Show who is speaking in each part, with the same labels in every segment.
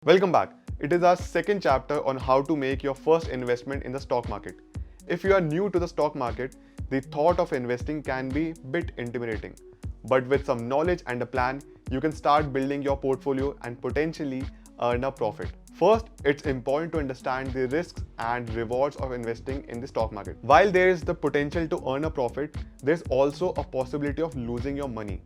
Speaker 1: Welcome back. It is our second chapter on how to make your first investment in the stock market. If you are new to the stock market, the thought of investing can be a bit intimidating. But with some knowledge and a plan, you can start building your portfolio and potentially earn a profit. First, it's important to understand the risks and rewards of investing in the stock market. While there is the potential to earn a profit, there's also a possibility of losing your money.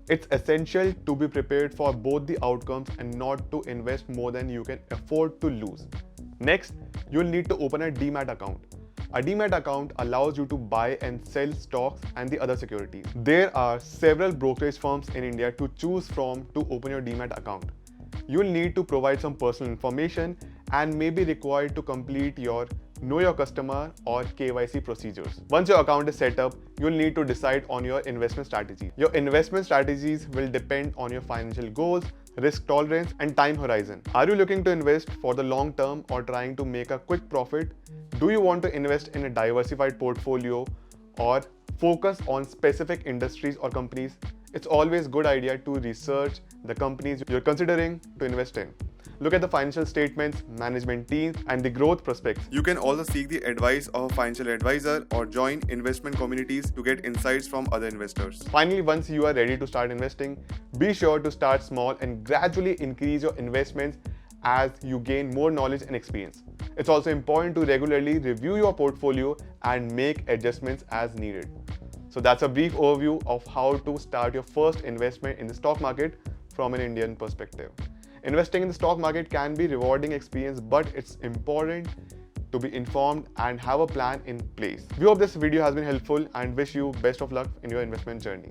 Speaker 1: It's essential to be prepared for both the outcomes and not to invest more than you can afford to lose. Next, you'll need to open a Demat account. A Demat account allows you to buy and sell stocks and the other securities. There are several brokerage firms in India to choose from to open your Demat account. You'll need to provide some personal information and may be required to complete your Know Your Customer or KYC procedures. Once your account is set up, you'll need to decide on your investment strategy. Your investment strategies will depend on your financial goals, risk tolerance, and time horizon. Are you looking to invest for the long term or trying to make a quick profit? Do you want to invest in a diversified portfolio or focus on specific industries or companies? It's always a good idea to research the companies you're considering to invest in. Look at the financial statements, management teams, and the growth prospects. You can also seek the advice of a financial advisor or join investment communities to get insights from other investors. Finally, once you are ready to start investing, be sure to start small and gradually increase your investments as you gain more knowledge and experience. It's also important to regularly review your portfolio and make adjustments as needed. So that's a brief overview of how to start your first investment in the stock market from an Indian perspective. Investing in the stock market can be a rewarding experience, but it's important to be informed and have a plan in place. We hope this video has been helpful and wish you best of luck in your investment journey.